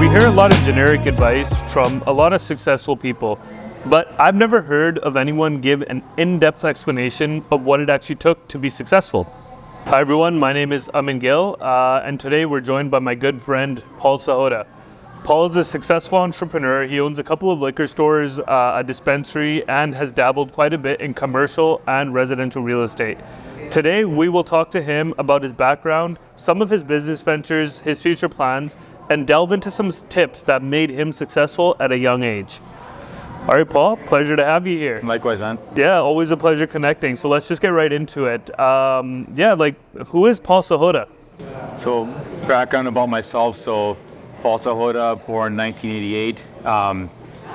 We hear a lot of generic advice from a lot of successful people, but I've never heard of anyone give an in-depth explanation of what it actually took to be successful. Hi everyone, my name is Amin Gill, and today we're joined by my good friend, Paul Sahota. Paul is a successful entrepreneur. He owns a couple of liquor stores, a dispensary, and has dabbled quite a bit in commercial and residential real estate. Today, we will talk to him about his background, some of his business ventures, his future plans, and delve into some tips that made him successful at a young age. All right, Paul, pleasure to have you here. Likewise, man. Yeah, always a pleasure connecting. So let's just get right into it. Who is Paul Sahota? So, background about myself. So, Paul Sahota, born 1988,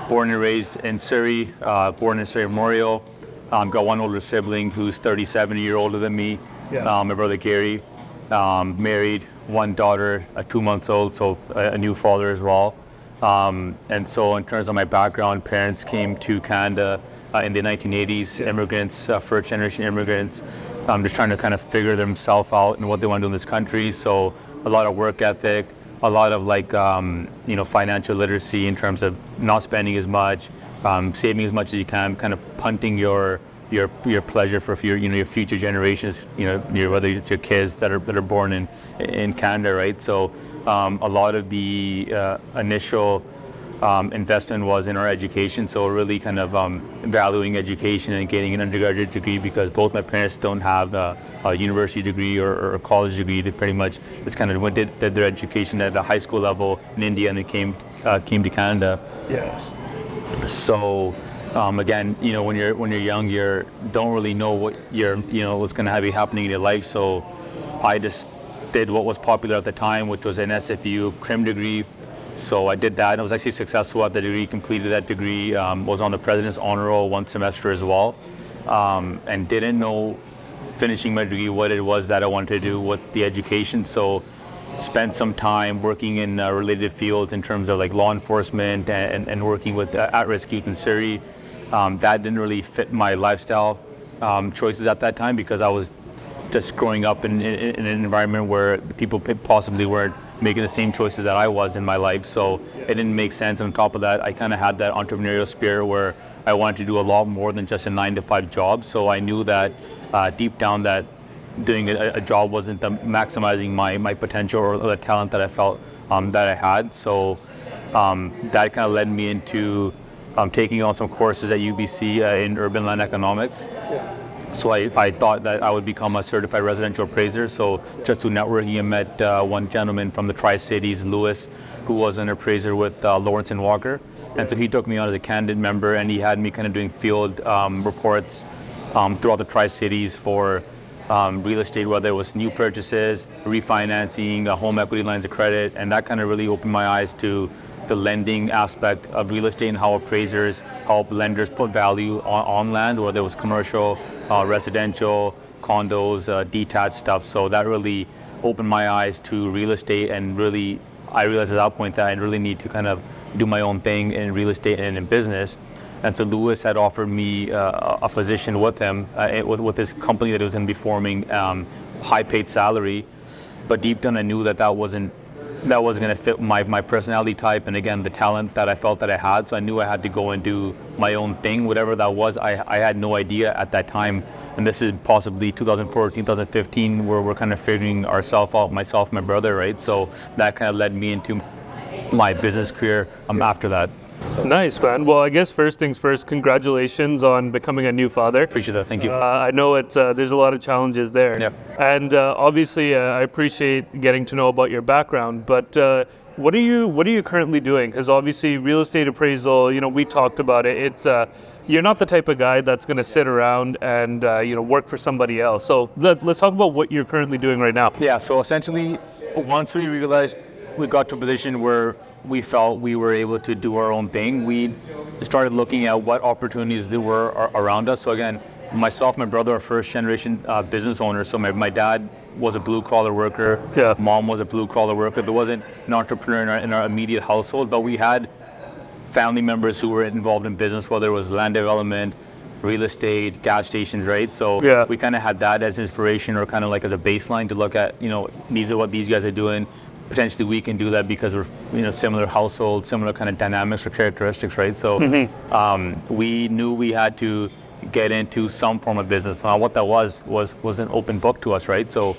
born and raised in Surrey, born in Surrey Memorial. Got one older sibling who's 37 years older than me. Yeah. My brother Gary, married, one daughter, 2 months old, so a new father as well. And so in terms of my background, parents came to Canada in the 1980s, immigrants, first generation immigrants, just trying to kind of figure themselves out and what they want to do in this country. So a lot of work ethic, a lot of financial literacy in terms of not spending as much, saving as much as you can, kind of punting your pleasure for your future generations, whether it's your kids that are born in Canada, right? So a lot of the initial investment was in our education, so really kind of valuing education and getting an undergraduate degree, because both my parents don't have a university degree or a college degree. They pretty much just kind of did their education at the high school level in India, and they came to Canada. Yes. So again, when you're young, you don't really know what's going to be happening in your life. So I just did what was popular at the time, which was an SFU crim degree. So I did that. I was actually successful at the degree, completed that degree, was on the President's Honor Roll one semester as well, and didn't know finishing my degree what it was that I wanted to do with the education. So spent some time working in related fields in terms of like law enforcement and working with at-risk youth in Surrey. That didn't really fit my lifestyle choices at that time, because I was just growing up in an environment where people possibly weren't making the same choices that I was in my life. So it didn't make sense. And on top of that, I kind of had that entrepreneurial spirit where I wanted to do a lot more than just a 9-to-5 job. So I knew that deep down that doing a job wasn't maximizing my potential or the talent that I felt that I had. So that kind of led me into taking on some courses at UBC in urban land economics. Yeah. So I thought that I would become a certified residential appraiser. So just through networking, I met one gentleman from the Tri-Cities, Lewis, who was an appraiser with Lawrence and Walker. And so he took me on as a candidate member, and he had me kind of doing field reports throughout the Tri-Cities for real estate, whether it was new purchases, refinancing, home equity lines of credit. And that kind of really opened my eyes to the lending aspect of real estate and how appraisers help lenders put value on land, whether it was commercial, residential, condos, detached stuff. So that really opened my eyes to real estate, and really I realized at that point that I really need to kind of do my own thing in real estate and in business. And so Lewis had offered me a position with him, with this company that he was going to be forming, high paid salary. But deep down I knew that wasn't going to fit my personality type, and again, the talent that I felt that I had. So I knew I had to go and do my own thing, whatever that was. I had no idea at that time. And this is possibly 2014, 2015, where we're kind of figuring ourselves out, myself, my brother, right? So that kind of led me into my business career after that. So. Nice, man. Well, I guess first things first, congratulations on becoming a new father. Appreciate that. Thank you. I know there's a lot of challenges there. Yep. And obviously, I appreciate getting to know about your background. But what are you currently doing? Because obviously, real estate appraisal, we talked about it. It's you're not the type of guy that's going to sit around and work for somebody else. So let's talk about what you're currently doing right now. Yeah. So essentially, once we realized we got to a position where we felt we were able to do our own thing, we started looking at what opportunities there were around us. So again, myself, my brother are first generation business owners. So my dad was a blue collar worker. Yeah. Mom was a blue collar worker. There wasn't an entrepreneur in our immediate household, but we had family members who were involved in business, whether it was land development, real estate, gas stations, right? So yeah. We kind of had that as inspiration, or kind of like as a baseline to look at, these are what these guys are doing. potentially we can do that because we're, similar household, similar kind of dynamics or characteristics, right? So we knew we had to get into some form of business. What that was an open book to us, right? So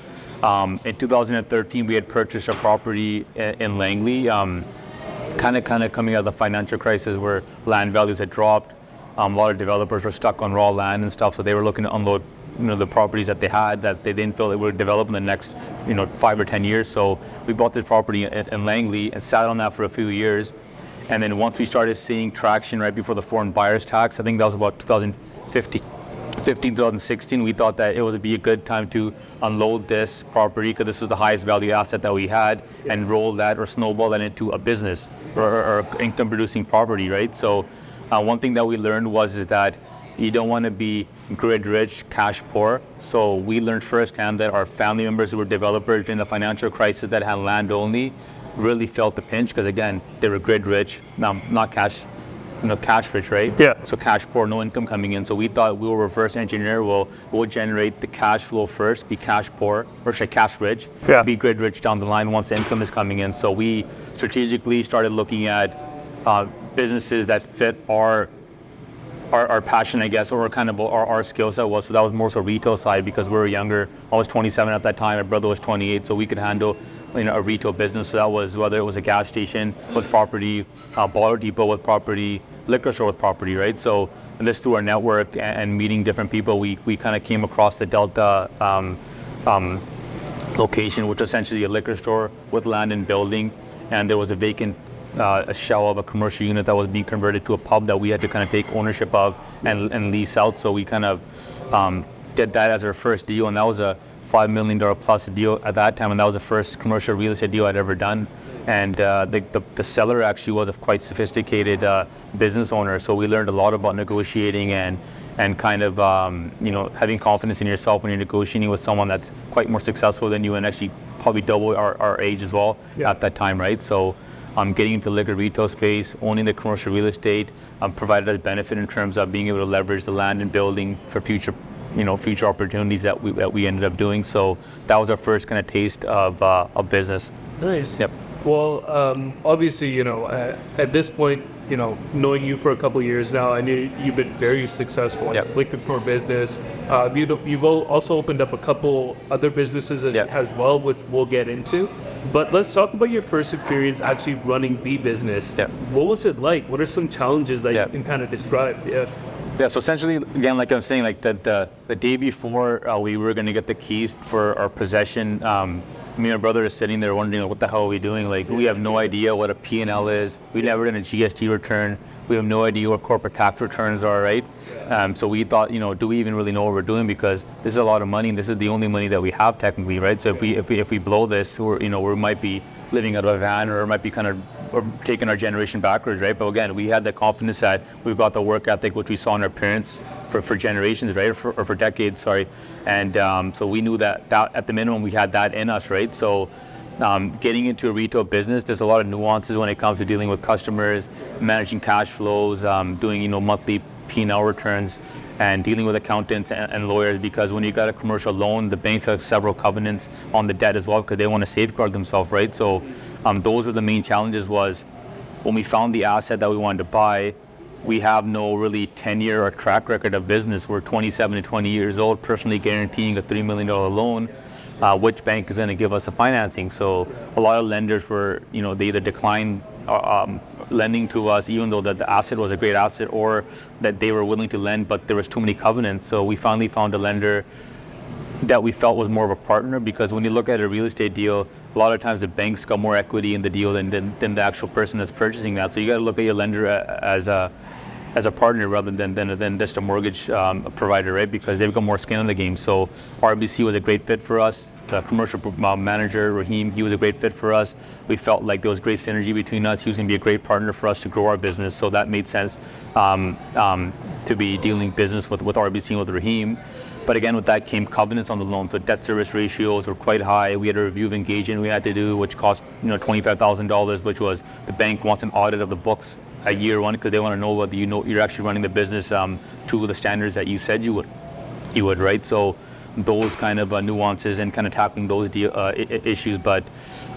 in 2013, we had purchased a property in Langley, kind of coming out of the financial crisis where land values had dropped. A lot of developers were stuck on raw land and stuff, so they were looking to unload the properties that they had that they didn't feel they would develop in the next 5 or 10 years. So we bought this property in Langley and sat on that for a few years. And then once we started seeing traction right before the foreign buyers tax, I think that was about 2015, 2016, we thought that it would be a good time to unload this property because this was the highest value asset that we had, and roll that or snowball that into a business or income producing property, right? So one thing that we learned is that you don't want to be grid rich, cash poor. So we learned firsthand that our family members who were developers in the financial crisis that had land only really felt the pinch because, again, they were grid rich, not cash rich, right? Yeah. So cash poor, no income coming in. So we thought we will reverse engineer. We'll generate the cash flow first, be cash poor, or say cash rich, be grid rich down the line once the income is coming in. So we strategically started looking at businesses that fit our passion, I guess, or kind of our skill set was. So that was more so retail side because we were younger. I was 27 at that time. My brother was 28, so we could handle a retail business. So that was whether it was a gas station with property, a boiler depot with property, liquor store with property, right? So and this through our network and meeting different people, we kind of came across the Delta location, which was essentially a liquor store with land and building, and there was a vacant a shell of a commercial unit that was being converted to a pub that we had to kind of take ownership of and lease out. So we kind of did that as our first deal, and that was a $5 million plus deal at that time, and that was the first commercial real estate deal I'd ever done. And the seller actually was a quite sophisticated business owner, so we learned a lot about negotiating and kind of having confidence in yourself when you're negotiating with someone that's quite more successful than you and actually probably double our age as well at that time, right? So getting into the liquor retail space, owning the commercial real estate, provided us benefit in terms of being able to leverage the land and building for future opportunities that we ended up doing. So that was our first kind of taste of business. Nice. Yep. Well, obviously, at this point, knowing you for a couple of years now, I knew you've been very successful in liquor store business. You've also opened up a couple other businesses as well, which we'll get into. But let's talk about your first experience actually running the business. Yeah. What was it like? What are some challenges that you can kind of describe? Yeah, so essentially, again, like I'm saying, like the day before we were going to get the keys for our possession, me and my brother are sitting there wondering, what the hell are we doing? Like, we have no idea what a P&L is. We never done a GST return. We have no idea what corporate tax returns are, right? So we thought, do we even really know what we're doing? Because this is a lot of money, and this is the only money that we have technically, right? So if we blow this, we might be living out of a van, or might be kind of taking our generation backwards, right? But again, we had the confidence that we've got the work ethic which we saw in our parents for generations, right? Or for decades, sorry. And so we knew that at the minimum we had that in us, right? So getting into a retail business, there's a lot of nuances when it comes to dealing with customers, managing cash flows, doing monthly P&L returns, and dealing with accountants and lawyers, because when you got a commercial loan, the banks have several covenants on the debt as well because they want to safeguard themselves, right? So those were the main challenges. Was when we found the asset that we wanted to buy, we have no really tenure or track record of business. We're 27 to 20 years old, personally guaranteeing a $3 million loan. Which bank is going to give us the financing? So a lot of lenders were, they either declined lending to us, even though that the asset was a great asset, or that they were willing to lend, but there was too many covenants. So we finally found a lender that we felt was more of a partner, because when you look at a real estate deal, a lot of times the bank's got more equity in the deal than the actual person that's purchasing that. So you got to look at your lender as a partner rather than just a mortgage provider, right? Because they've got more skin in the game. So RBC was a great fit for us. The commercial manager, Raheem, he was a great fit for us. We felt like there was great synergy between us. He was going to be a great partner for us to grow our business. So that made sense to be dealing business with RBC and with Raheem. But again, with that came covenants on the loan. So debt service ratios were quite high. We had a review of engagement we had to do, which cost $25,000, which was the bank wants an audit of the books at year one, because they want to know whether you're actually running the business to the standards that you said you would, right? So those kind of nuances and kind of tackling those issues. But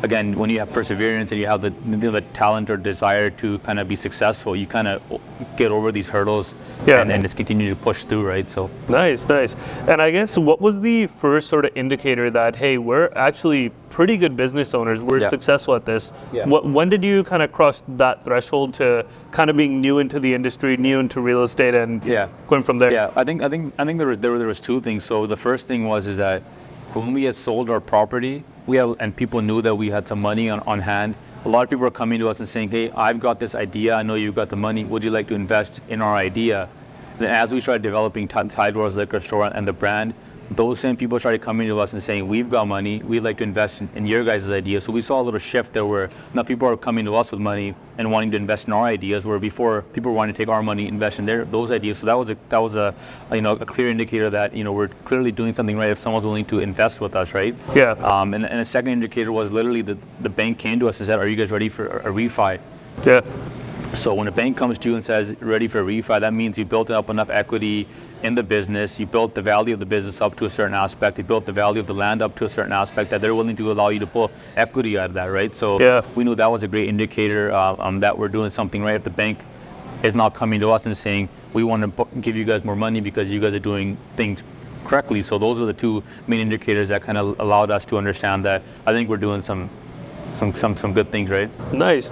again, when you have perseverance and you have the talent or desire to kind of be successful, you kind of get over these hurdles and just continue to push through, right? So nice. And I guess what was the first sort of indicator that, hey, we're actually pretty good business owners, we're successful at this? When did you kind of cross that threshold to kind of being new into the industry, new into real estate, and going from there? Yeah, I think there was two things. So the first thing is that when we had sold our property, and people knew that we had some money on hand. A lot of people were coming to us and saying, hey, I've got this idea, I know you've got the money, would you like to invest in our idea? Then as we started developing Tidewater's liquor store and the brand, those same people started coming to us and saying, we've got money, we'd like to invest in your guys' idea. So we saw a little shift there where now people are coming to us with money and wanting to invest in our ideas, where before people were wanting to take our money, invest in those ideas. So that was a clear indicator that we're clearly doing something right if someone's willing to invest with us, right? Yeah. And a second indicator was literally the bank came to us and said, are you guys ready for a refi? Yeah. So when a bank comes to you and says ready for a refi, that means you built up enough equity in the business, you built the value of the business up to a certain aspect, you built the value of the land up to a certain aspect that they're willing to allow you to pull equity out of that, right? So we knew that was a great indicator that we're doing something right. If the bank is not coming to us and saying, we want to give you guys more money because you guys are doing things correctly. So those were the two main indicators that kind of allowed us to understand that I think we're doing some good things, right? Nice.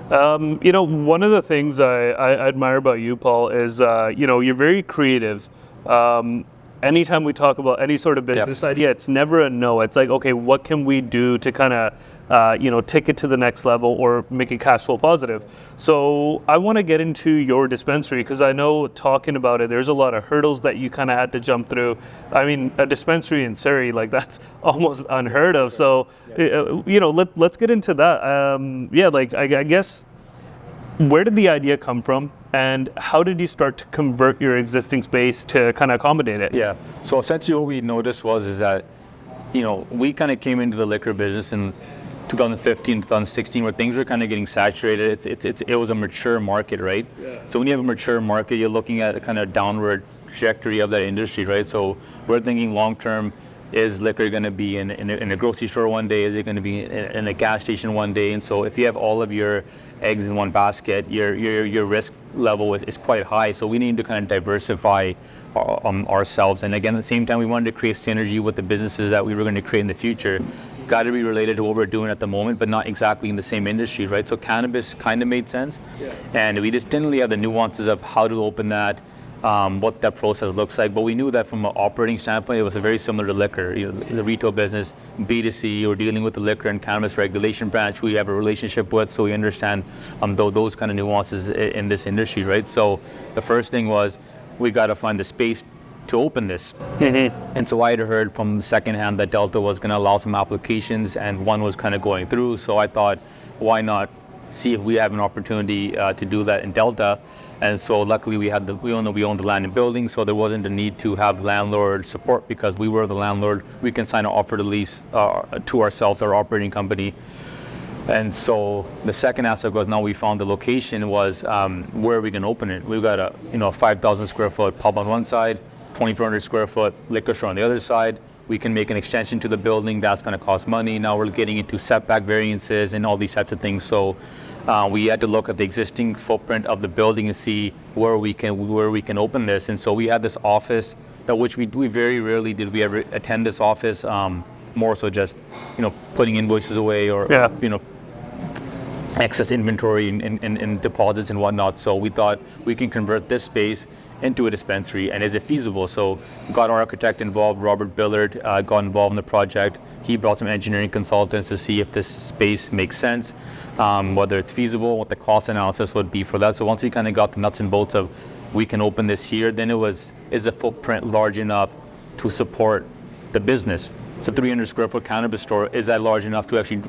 One of the things I admire about you, Paul, is you're very creative. Anytime we talk about any sort of business idea, it's never a no. It's like, okay, what can we do to kind of take it to the next level or make it cash flow positive? So I want to get into your dispensary, because I know talking about it, there's a lot of hurdles that you kind of had to jump through. I mean, a dispensary in Surrey, like, that's almost unheard of. So, let's get into that. I guess, where did the idea come from? And how did you start to convert your existing space to kind of accommodate it? Yeah. So essentially what we noticed is that, we kind of came into the liquor business in 2015, 2016, where things were kind of getting saturated. It was a mature market, right? Yeah. So when you have a mature market, you're looking at a kind of downward trajectory of that industry, right? So we're thinking long term, is liquor going to be in a grocery store one day? Is it going to be in a gas station one day? And so if you have all of your eggs in one basket, your risk level is quite high. So we need to kind of diversify ourselves. And again, at the same time, we wanted to create synergy with the businesses that we were going to create in the future. Got to be related to what we're doing at the moment, but not exactly in the same industry, right? So cannabis kind of made sense. Yeah. And we just didn't really have the nuances of how to open that, what that process looks like. But we knew that from an operating standpoint, it was very similar to liquor. The retail business, B2C, we're dealing with the liquor and cannabis regulation branch we have a relationship with, so we understand those kind of nuances in this industry, right? So the first thing was, we got to find the space to open this. Mm-hmm. And so I had heard from secondhand that Delta was going to allow some applications, and one was kind of going through. So I thought, why not see if we have an opportunity to do that in Delta? And so luckily we own the land and building, so there wasn't a need to have landlord support because we were the landlord. We can sign an offer to lease to ourselves, our operating company. And so the second aspect was, now we found the location, was where are we going to open it? We've got a 5,000 square foot pub on one side, 2,400 square foot liquor store on the other side. We can make an extension to the building. That's going to cost money. Now we're getting into setback variances and all these types of things. So we had to look at the existing footprint of the building and see where we can open this. And so we had this office, which we very rarely did we ever attend this office. More so just putting invoices away or excess inventory and deposits and whatnot. So we thought we can convert this space into a dispensary, and is it feasible? So got our architect involved, Robert Billard, got involved in the project. He brought some engineering consultants to see if this space makes sense, whether it's feasible, what the cost analysis would be for that. So once we kind of got the nuts and bolts of we can open this here, then is the footprint large enough to support the business? It's a 300 square foot cannabis store. Is that large enough to actually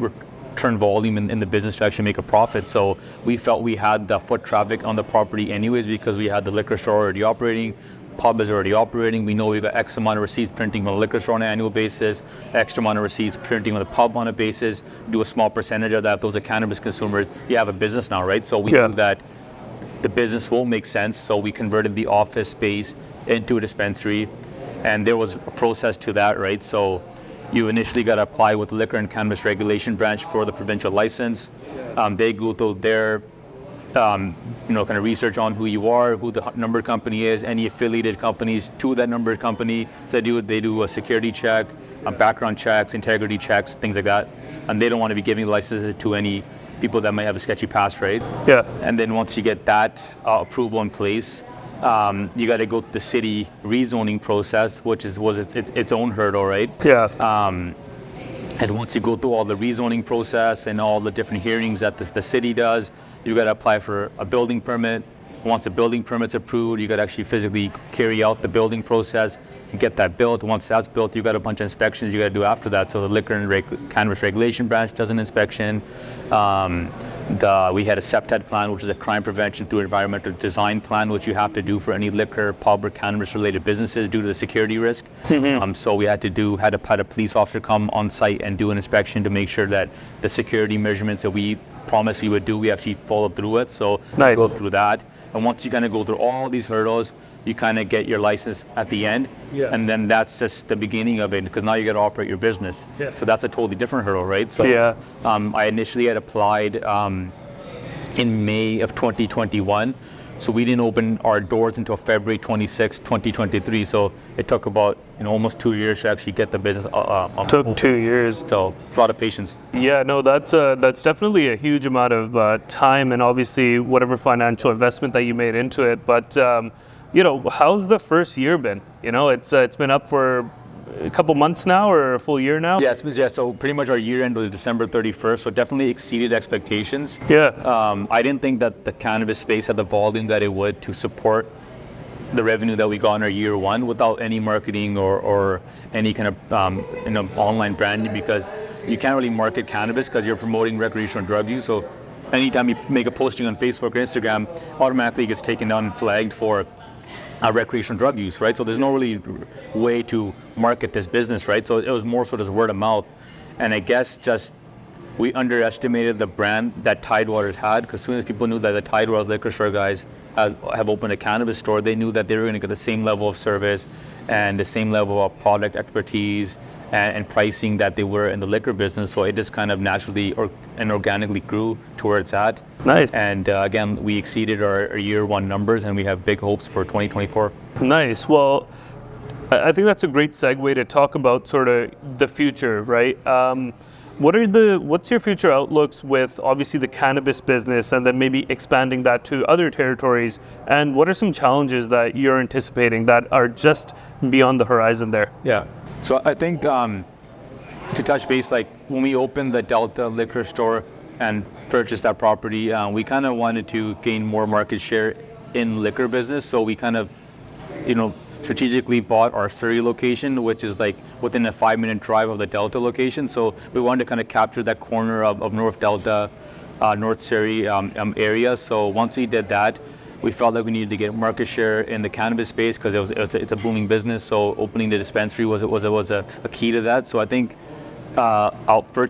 turn volume in the business to actually make a profit? So we felt we had the foot traffic on the property anyways, because we had the liquor store already operating, pub is already operating. We know we've got X amount of receipts printing on the liquor store on an annual basis, extra amount of receipts printing on the pub on a basis, do a small percentage of that. Those are cannabis consumers. You have a business now, right? So we knew that the business will make sense. So we converted the office space into a dispensary, and there was a process to that, right? So You initially got to apply with the Liquor and Cannabis Regulation Branch for the provincial license. They go through their kind of research on who you are, who the numbered company is, any affiliated companies to that numbered company. So they do a security check, background checks, integrity checks, things like that. And they don't want to be giving licenses to any people that might have a sketchy past, right? Yeah. And then once you get that approval in place, you got to go through the city rezoning process, which was its own hurdle, right? Yeah. And once you go through all the rezoning process and all the different hearings that the city does, you got to apply for a building permit. Once a building permit's approved, you got to actually physically carry out the building process and get that built. Once that's built, you got a bunch of inspections you got to do after that. So the Liquor and Cannabis Regulation Branch does an inspection. We had a CEPTED plan, which is a crime prevention through environmental design plan, which you have to do for any liquor, pub, or cannabis-related businesses due to the security risk. So we had a police officer come on site and do an inspection to make sure that the security measurements that we promised we would do, we actually followed through it. So Nice. go through that. And once you kind of go through all these hurdles, you kind of get your license at the end. Yeah. And then that's just the beginning of it, because now you got to operate your business. Yeah. So that's a totally different hurdle, right? So Yeah. I initially had applied in May of 2021. So we didn't open our doors until February 26, 2023. So it took about almost 2 years to actually get the business. Took 2 years. So it's a lot of patience. Yeah, no, that's definitely a huge amount of time and obviously whatever financial investment that you made into it. But how's the first year been? It's been up for a couple months now or a full year now? Yeah, so pretty much our year end was December 31st, so definitely exceeded expectations. Yeah. I didn't think that the cannabis space had the volume that it would to support the revenue that we got in our year one without any marketing or any kind of online branding, because you can't really market cannabis because you're promoting recreational drug use. So anytime you make a posting on Facebook or Instagram, automatically it gets taken down and flagged for recreational drug use, right? So there's no really way to market this business, right? So it was more so just word of mouth. And I guess just we underestimated the brand that Tidewaters had, because as soon as people knew that the Tidewaters liquor store guys have opened a cannabis store, they knew that they were going to get the same level of service and the same level of product expertise and pricing that they were in the liquor business. So it just kind of naturally and organically grew to where it's at. Nice. And again, we exceeded our year one numbers, and we have big hopes for 2024. Nice. Well, I think that's a great segue to talk about sort of the future, right? What's your future outlooks with obviously the cannabis business and then maybe expanding that to other territories? And what are some challenges that you're anticipating that are just beyond the horizon there? Yeah. So I think to touch base, like when we opened the Delta liquor store and purchased that property, we kind of wanted to gain more market share in liquor business. So we kind of, strategically bought our Surrey location, which is like within a 5-minute drive of the Delta location. So we wanted to kind of capture that corner of North Delta, North Surrey area. So once we did that, we felt like we needed to get market share in the cannabis space because it's a booming business. So opening the dispensary was a key to that. So I think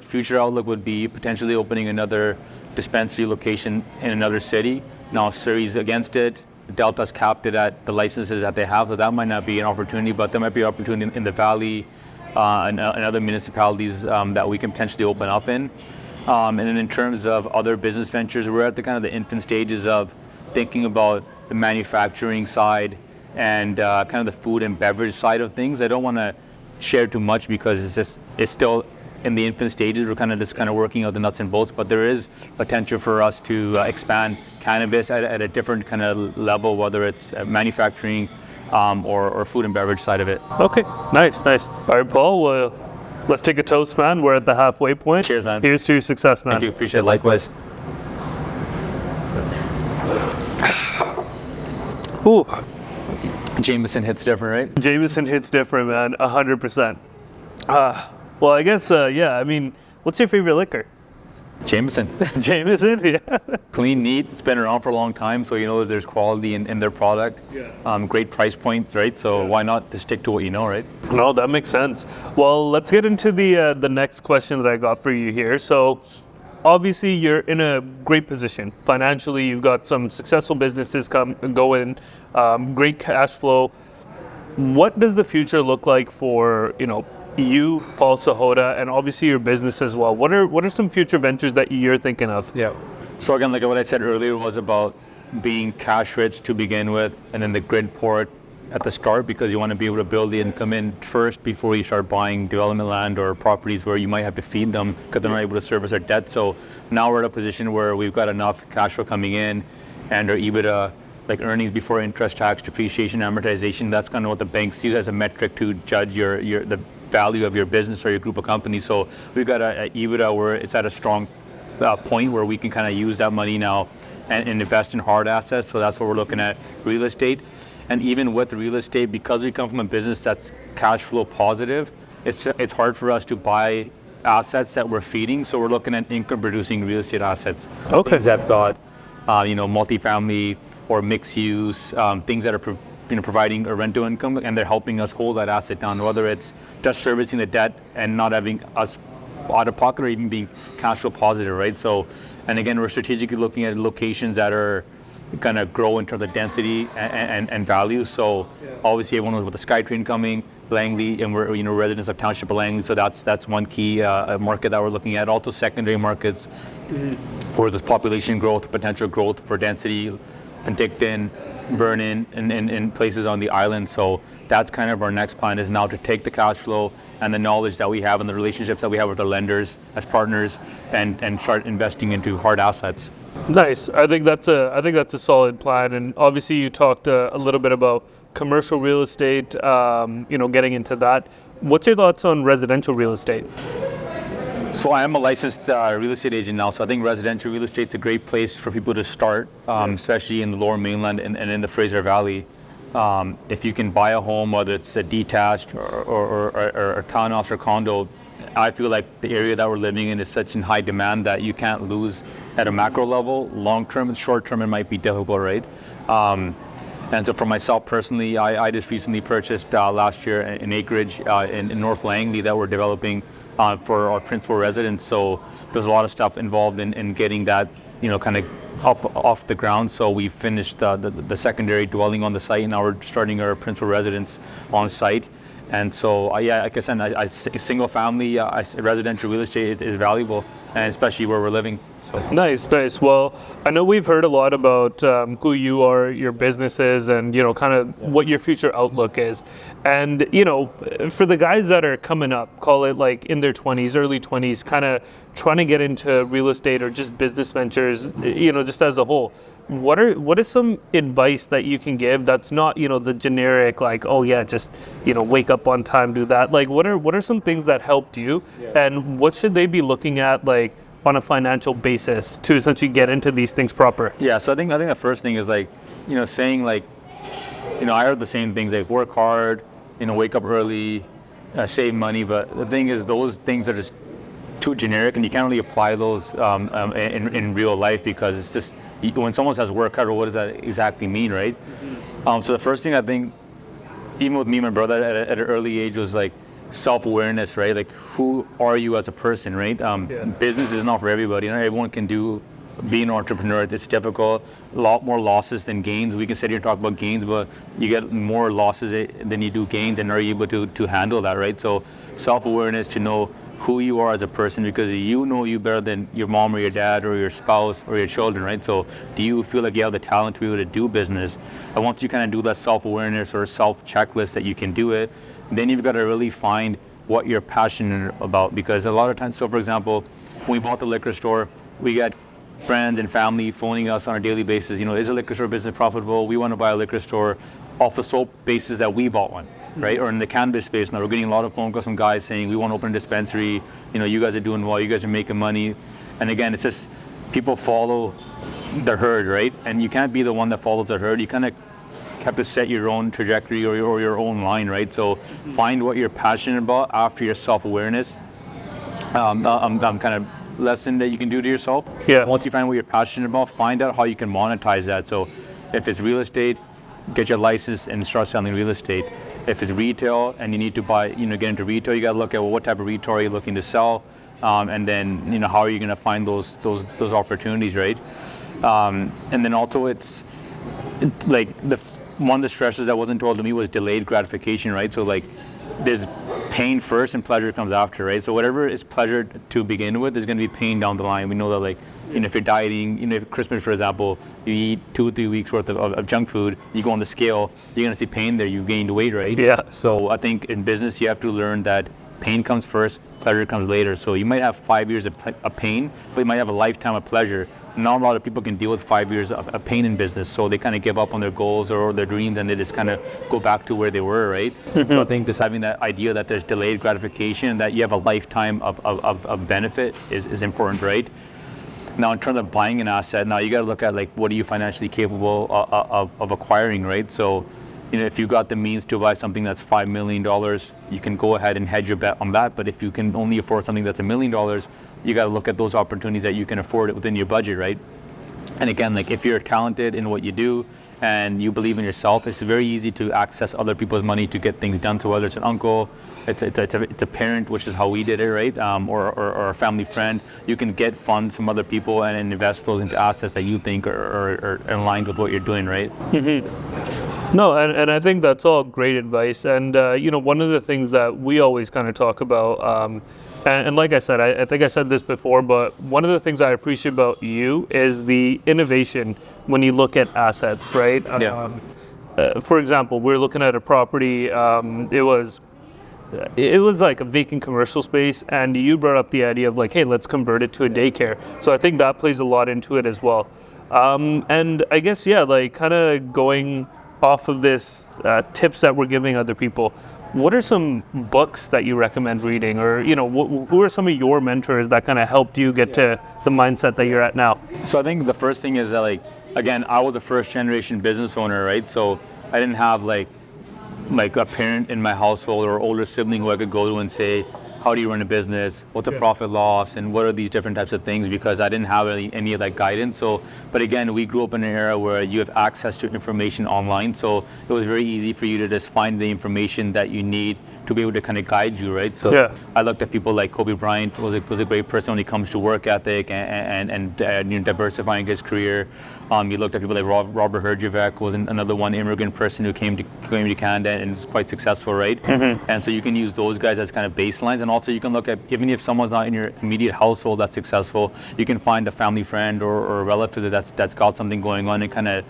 future outlook would be potentially opening another dispensary location in another city. Now Surrey's against it. Delta's capped it at the licenses that they have, so that might not be an opportunity, but there might be an opportunity in the valley and other municipalities that we can potentially open up in. And then in terms of other business ventures, we're at the kind of the infant stages of thinking about the manufacturing side and kind of the food and beverage side of things. I don't want to share too much because it's still in the infant stages. We're kind of working out the nuts and bolts, but there is potential for us to expand cannabis at a different kind of level, whether it's manufacturing or food and beverage side of it. Okay, nice. All right, Paul, well, let's take a toast, man. We're at the halfway point. Cheers, man. Here's to your success, man. Thank you, appreciate it. Likewise. Ooh, Jameson hits different, right? Jameson hits different, man, 100%. Well, I guess, what's your favorite liquor? Jameson. Jameson, yeah. Clean, neat. It's been around for a long time, so there's quality in their product. Yeah. Great price point, right? So why not just stick to what you know, right? No, that makes sense. Well, let's get into the next question that I got for you here. So, obviously, you're in a great position financially. You've got some successful businesses going, great cash flow. What does the future look like for you, Paul Sahota, and obviously your business as well. What are some future ventures that you're thinking of? Yeah. So again, like what I said earlier was about being cash rich to begin with, and then the grid port at the start, because you want to be able to build the income in first before you start buying development land or properties where you might have to feed them because they're not able to service their debt. So now we're at a position where we've got enough cash flow coming in, and our EBITDA, like earnings before interest, tax, depreciation, amortization, that's kind of what the banks use as a metric to judge the value of your business or your group of companies. So we've got a EBITDA where it's at a strong point where we can kind of use that money now and invest in hard assets. So that's what we're looking at, real estate. And even with real estate, because we come from a business that's cash flow positive, it's hard for us to buy assets that we're feeding. So we're looking at income producing real estate assets. Okay. Things that got, multifamily or mixed use, things that are providing a rental income, and they're helping us hold that asset down, whether it's just servicing the debt and not having us out of pocket or even being cash flow positive, right? So, and again, we're strategically looking at locations that are going to grow in terms of density and value. So obviously everyone knows about the SkyTrain coming, Langley, and we're residents of Township of Langley, so that's one key market that we're looking at. Also secondary markets where there's population growth, potential growth for density, Penticton, Vernon, and places on the island. So that's kind of our next plan, is now to take the cash flow and the knowledge that we have and the relationships that we have with our lenders as partners and start investing into hard assets. Nice. I think that's a solid plan. And obviously, you talked a little bit about commercial real estate. Getting into that. What's your thoughts on residential real estate? So I am a licensed real estate agent now. So I think residential real estate is a great place for people to start, especially in the Lower Mainland and in the Fraser Valley. If you can buy a home, whether it's a detached or a townhouse or condo, I feel like the area that we're living in is such in high demand that you can't lose at a macro level. Long term and short term, it might be difficult, right? And so for myself personally, I just recently purchased last year an acreage in North Langley that we're developing for our principal residents. So there's a lot of stuff involved in getting that, kind of up off the ground. So we finished the secondary dwelling on the site, and now we're starting our principal residence on site. And so, like I said, single family residential real estate is valuable, and especially where we're living. So. Nice. Well, I know we've heard a lot about who you are, your businesses, and kind of what your future outlook is. And for the guys that are coming up, call it like in their 20s, early 20s, kind of trying to get into real estate or just business ventures, just as a whole. What is some advice that you can give that's not the generic like, oh yeah, just wake up on time, do that? Like what are some things that helped you, and what should they be looking at like on a financial basis to essentially get into these things proper? Yeah, so I think the first thing is like saying like I heard the same things like work hard, wake up early, save money, but the thing is those things are just too generic, and you can't really apply those in real life, because it's just when someone says work hard, what does that exactly mean, right? So the first thing I think, even with me and my brother at an early age, was like self-awareness, right? Like, who are you as a person, right? Business is not for everybody. Not everyone can be an entrepreneur. It's difficult. A lot more losses than gains. We can sit here and talk about gains, but you get more losses than you do gains, and are you able to handle that, right? So self-awareness, to know who you are as a person, because you know you better than your mom or your dad or your spouse or your children, right? So do you feel like you have the talent to be able to do business? And once you kind of do that self-awareness or self-checklist that you can do it, then you've got to really find what you're passionate about. Because a lot of times, so for example, when we bought the liquor store, we got friends and family phoning us on a daily basis, is a liquor store business profitable? We want to buy a liquor store, off the sole basis that we bought one. Right? Or in the cannabis space now, we're getting a lot of phone calls from guys saying, we want to open a dispensary, you guys are doing well, you guys are making money. And again, it's just people follow the herd, right? And you can't be the one that follows the herd. You kind of have to set your own trajectory or your own line, right? So find what you're passionate about after your self-awareness. Kind of lesson that you can do to yourself. Yeah. Once you find what you're passionate about, find out how you can monetize that. So if it's real estate, get your license and start selling real estate. If it's retail and you need to buy, get into retail, you got to look at what type of retail are you looking to sell, and then how are you going to find those opportunities, right? And then also it's like one of the stresses that wasn't told to me was delayed gratification, right? So like there's pain first and pleasure comes after, right? So whatever is pleasure to begin with is going to be pain down the line. We know that, like, if you're dieting, if Christmas, for example, you eat 2-3 weeks worth of junk food, you go on the scale, you're going to see pain there, you gained weight, right? Yeah. So I think in business, you have to learn that pain comes first, pleasure comes later. So you might have 5 years of pain, but you might have a lifetime of pleasure. Not a lot of people can deal with 5 years of pain in business, so they kind of give up on their goals or their dreams, and they just kind of go back to where they were, right? So I think just having that idea that there's delayed gratification, that you have a lifetime of benefit is important, right? Now, in terms of buying an asset, now you got to look at, like, what are you financially capable of acquiring, right? So, if you got the means to buy something that's $5 million, you can go ahead and hedge your bet on that. But if you can only afford something that's $1 million, you got to look at those opportunities that you can afford it within your budget, right? And again, like, if you're talented in what you do and you believe in yourself, it's very easy to access other people's money to get things done. So whether it's an uncle, it's a parent, which is how we did it, right? Or a family friend, you can get funds from other people and invest those into assets that you think are aligned with what you're doing, right? No, and I think that's all great advice. And, one of the things that we always kind of talk about, and like I said, I think I said this before, but one of the things I appreciate about you is the innovation when you look at assets, right? Yeah. For example, we're looking at a property, it was like a vacant commercial space, and you brought up the idea of, like, hey, let's convert it to a daycare. So I think that plays a lot into it as well. And I guess, yeah, like, kind of going off of this tips that we're giving other people, what are some books that you recommend reading, or who are some of your mentors that kind of helped you get to the mindset that you're at now? So I think the first thing is that, like, again, I was a first generation business owner, right? So I didn't have like a parent in my household or older sibling who I could go to and say, how do you run a business? What's a profit loss? And what are these different types of things? Because I didn't have any of that guidance. So, but again, we grew up in an era where you have access to information online. So it was very easy for you to just find the information that you need to be able to kind of guide you, right? So yeah. I looked at people like Kobe Bryant was a great person when it comes to work ethic and diversifying his career. You looked at people like Robert Herjavec was another one immigrant person who came to Canada and was quite successful, right? Mm-hmm. And so you can use those guys as kind of baselines, and also you can look at, even if someone's not in your immediate household that's successful, you can find a family friend or a relative that's got something going on and kind of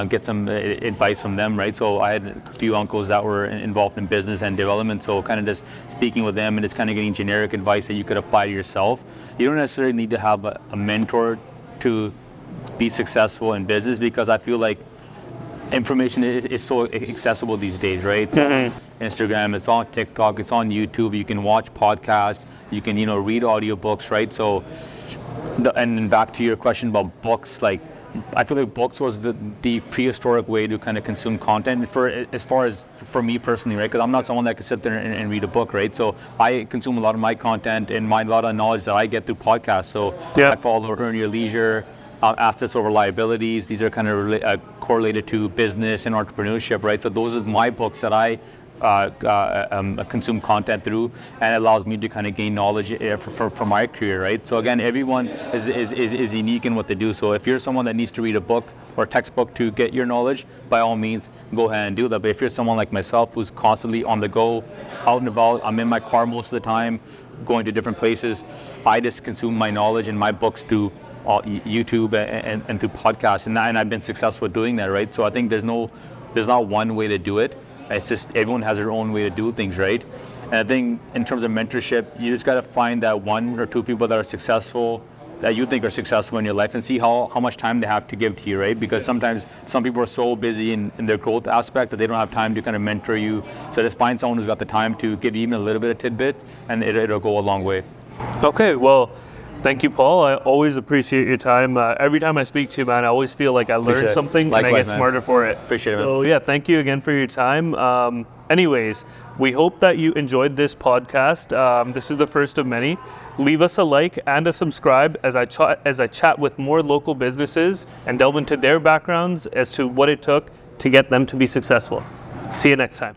get some advice from them, right? So I had a few uncles that were involved in business and development, so kind of just speaking with them and just kind of getting generic advice that you could apply to yourself. You don't necessarily need to have a mentor to be successful in business, because I feel like information is so accessible these days, right? So Instagram, it's on TikTok, it's on YouTube, you can watch podcasts, you can read audiobooks, right? So and then back to your question about books, like I feel like books was the prehistoric way to kind of consume content for me personally, right? Because I'm not someone that can sit there and read a book, right? So I consume a lot of my content and a lot of knowledge that I get through podcasts. So yeah. I follow Earn Your Leisure, Assets Over Liabilities. These are kind of correlated to business and entrepreneurship, right? So those are my books that I consume content through, and it allows me to kind of gain knowledge for my career, right? So again, everyone is unique in what they do. So if you're someone that needs to read a book or a textbook to get your knowledge, by all means, go ahead and do that. But if you're someone like myself who's constantly on the go, out and about, I'm in my car most of the time, going to different places, I just consume my knowledge and my books through YouTube and through podcasts, and I've been successful at doing that, right? So I think there's not one way to do it. It's just everyone has their own way to do things, right? And I think in terms of mentorship, you just got to find that one or two people that are successful, that you think are successful in your life, and see how much time they have to give to you, right? Because sometimes some people are so busy in their growth aspect that they don't have time to kind of mentor you. So just find someone who's got the time to give you even a little bit of tidbit, and it'll go a long way. Okay, well, thank you, Paul. I always appreciate your time. Every time I speak to you, man, I always feel like I learned something. Likewise, and I get smarter for it. Appreciate it, man. So yeah, thank you again for your time. Anyways, we hope that you enjoyed this podcast. This is the first of many. Leave us a like and a subscribe as I chat with more local businesses and delve into their backgrounds as to what it took to get them to be successful. See you next time.